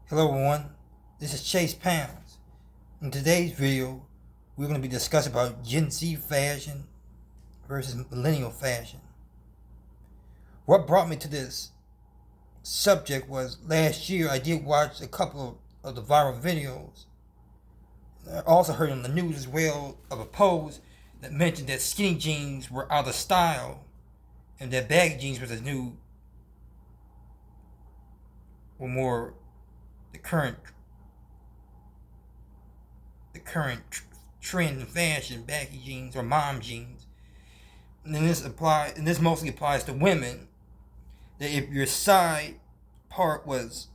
Hello everyone, this is Chase Pounds. In today's video, we're going to be discussing about Gen Z fashion versus millennial fashion. What brought me to this subject was last year I did watch a couple of the viral videos. I also heard on the news as well of a post that mentioned that skinny jeans were out of style and that baggy jeans were more the current trend in fashion, baggy jeans or mom jeans. And this mostly applies to women. That if your side part was,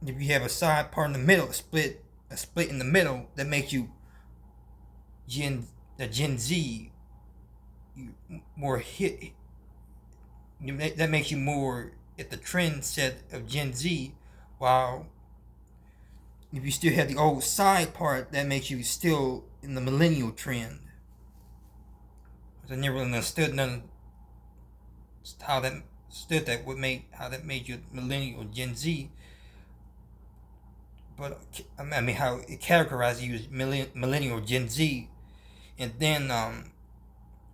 if you have a side part in the middle, a split in the middle, that makes you Gen Z, more hit. That makes you more at the trend set of Gen Z, while if you still have the old side part, that makes you still in the millennial trend. I never understood how that made you millennial Gen Z, but I mean how it categorized you as millennial Gen Z, and then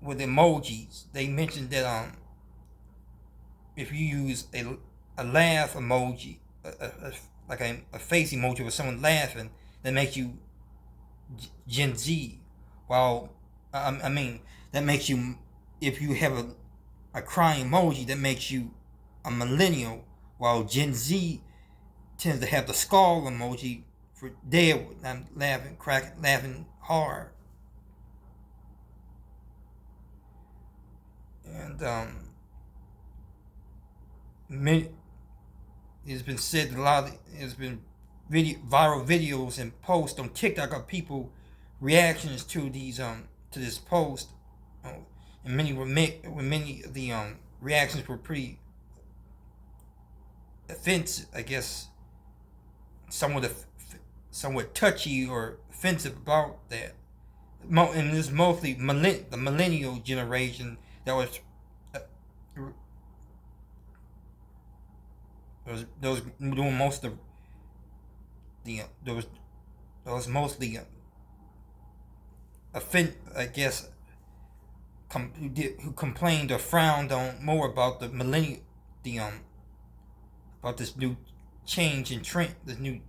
with emojis, they mentioned that if you use a laugh emoji, like a face emoji with someone laughing, that makes you Gen Z. While I mean that makes you, if you have a crying emoji, that makes you a millennial. While Gen Z tends to have the skull emoji for dead. I'm laughing hard, and it's been said a lot. It's been viral videos and posts on TikTok of people reactions to this post, and many of the reactions were pretty offensive. I guess somewhat touchy or offensive about that. And this is mostly the millennial generation that uh, those doing most of those mostly I guess who complained or frowned on more about the millennial, the about this new change in trend, this new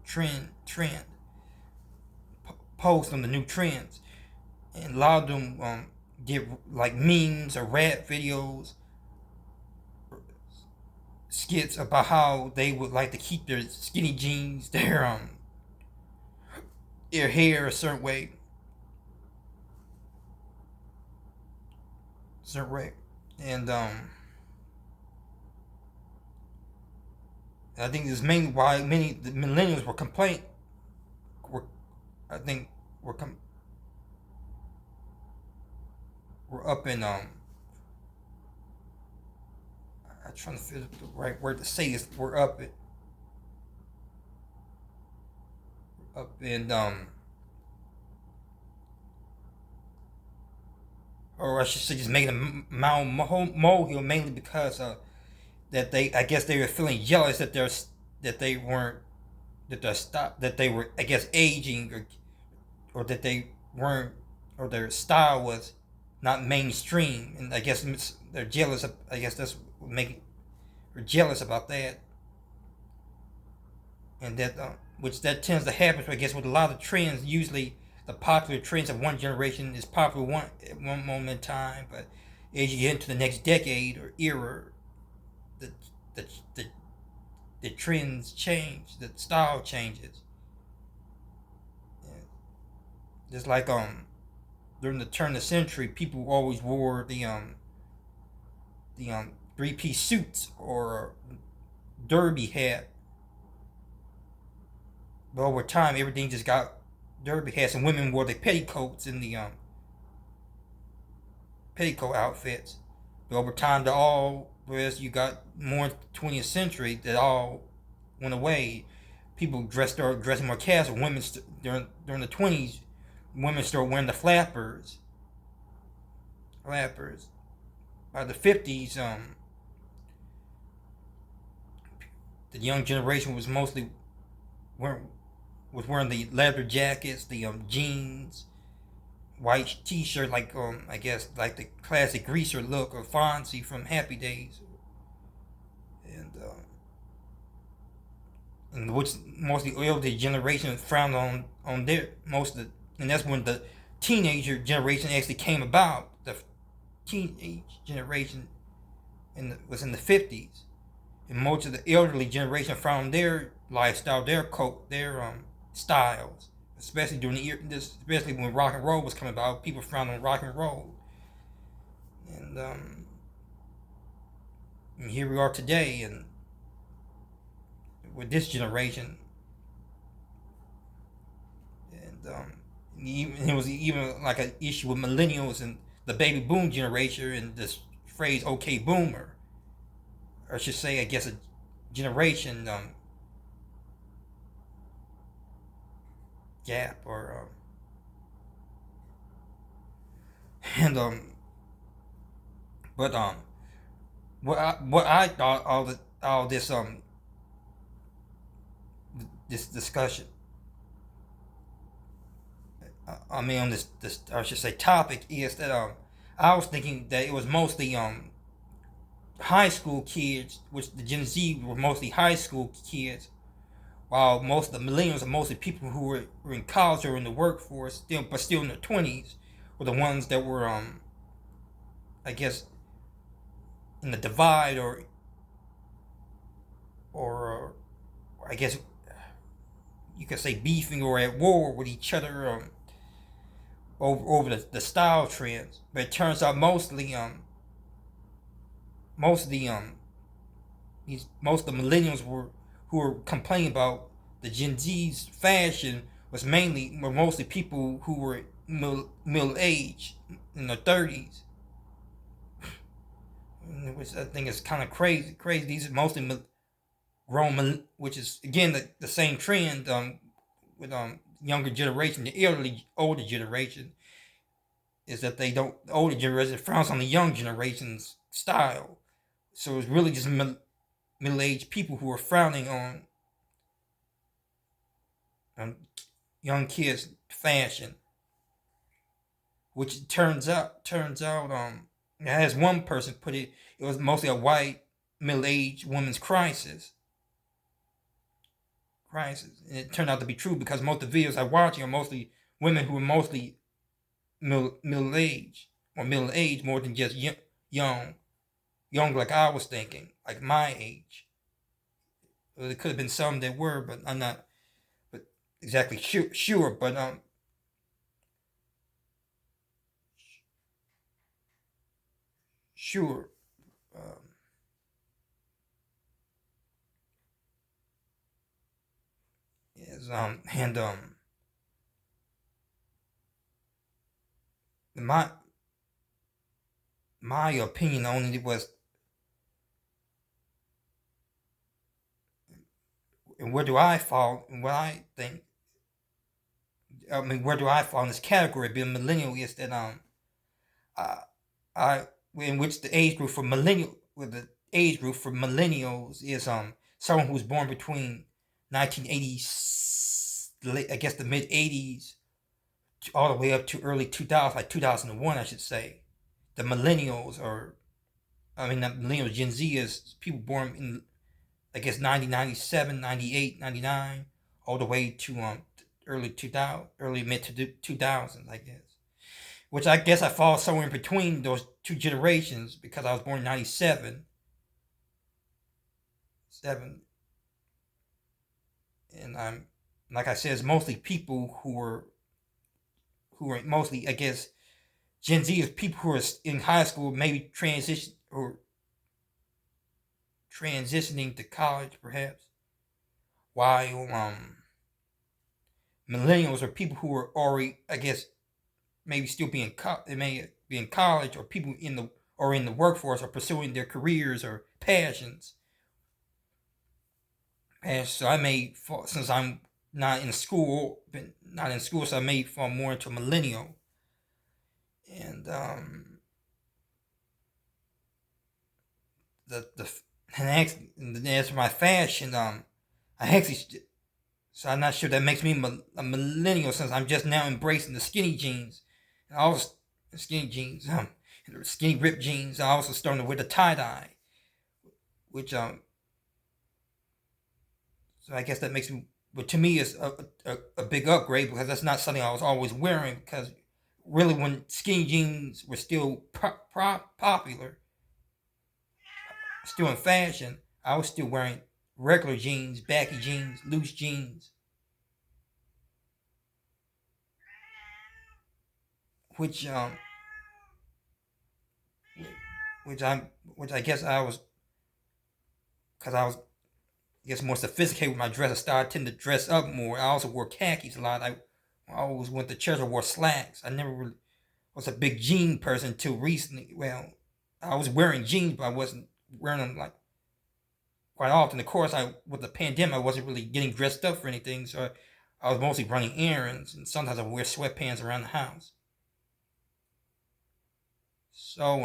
trend post on the new trends, and a lot of them get like memes or rap videos, skits about how they would like to keep their skinny jeans, their hair a certain way, and I think this is mainly why many the millennials were I think were com- were up in I'm trying to figure the right word to say is we're up in or I should say just making a molehill, mainly because that I guess they were feeling jealous that they weren't that they were, I guess, aging, or that they weren't, or their style was not mainstream, and I guess they're jealous of, I guess that's what they're jealous about that, and that which that tends to happen. So I guess with a lot of trends, usually the popular trends of one generation is popular at one moment in time, but as you get into the next decade or era, the the the, the trends change, the style changes. Yeah. Just like during the turn of the century, people always wore the 3-piece suits or derby hat. But over time, everything just got derby hats, and women wore the petticoats and the petticoat outfits. But over time, whereas you got more 20th century, that all went away. People started dressing more casual. During the 20s, women started wearing the flappers. By the 50s, the young generation was mostly wearing the leather jackets, the jeans, white T-shirt, like I guess like the classic greaser look of Fonzie from Happy Days, and which mostly older generation frowned on their most of the, and that's when the teenager generation actually came about. The teenage generation was in the 50s, and most of the elderly generation found their lifestyle, their coat, their styles, especially during especially when rock and roll was coming about. People frowned on rock and roll, and here we are today, and with this generation, and it was even like an issue with millennials and the baby boom generation, and this phrase "okay boomer," or I should say, I guess a generation gap, or and but what I thought all this this discussion, I mean on this I should say topic, is that I was thinking that it was mostly high school kids, which the Gen Z were mostly high school kids, while most of the millennials are mostly people who were in college or in the workforce, still in their 20s, were the ones that were I guess in the divide, or I guess you could say beefing or at war with each other over the style trends. But it turns out most of the most of the millennials who were complaining about the Gen Z's fashion were mostly people who were middle aged in their 30s, which I think is kind of crazy. These are mostly grown, which is again the same trend with younger generation, the older generation, is that the older generation frowns on the young generation's style. So it's really just middle-aged people who are frowning on young kids' fashion, which turns out as one person put it, it was mostly a white middle-aged woman's crisis. And it turned out to be true because most of the videos I'm watching are mostly women who are mostly middle aged, or middle aged more than just young like I was thinking, like my age. Well, there could have been some that were, but I'm not but exactly sure. But sure. Um, yes, and my opinion on it was, and where do I fall, and what I think, I mean, where do I fall in this category of being millennial, is that I, I in which the age group for millennial with the age group for millennials is someone who was born between 1980s, I guess the mid 80s, all the way up to early 2000, like 2001, I should say. The millennials, or I mean not millennials, Gen Z is people born in, I guess, 90, 97, 98, 99, all the way to early 2000, early mid to 2000s, I guess. Which I guess I fall somewhere in between those two generations because I was born in 97, and I'm, like I said, it's mostly people who are mostly, I guess, Gen Z is people who are in high school, maybe transitioning to college, perhaps. While millennials are people who are already, I guess, maybe still they may be in college, or people in the workforce, or pursuing their careers or passions. And so I may fall, since I'm not in school, so I may fall more into millennial. And the And as for my fashion, I actually, so I'm not sure that makes me a millennial since I'm just now embracing the skinny jeans, and also skinny jeans, skinny ripped jeans. I also starting to wear the tie dye, which so I guess that makes me, but to me, is a big upgrade because that's not something I was always wearing. Because really, when skinny jeans were still popular, still in fashion, I was still wearing regular jeans, baggy jeans, loose jeans, which which I which I guess I was, because I was, I guess, more sophisticated with my dress style. I tend to dress up more. I also wore khakis a lot. I always went to church. I wore slacks. I never really was a big jean person until recently. Well, I was wearing jeans, but I wasn't wearing them like quite often. Of course, I with the pandemic, I wasn't really getting dressed up for anything, so I was mostly running errands, and sometimes I would wear sweatpants around the house. So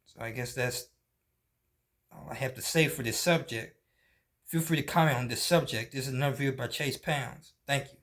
so I guess that's all I have to say for this subject. Feel free to comment on this subject. This is another video by Chase Pounds. Thank you.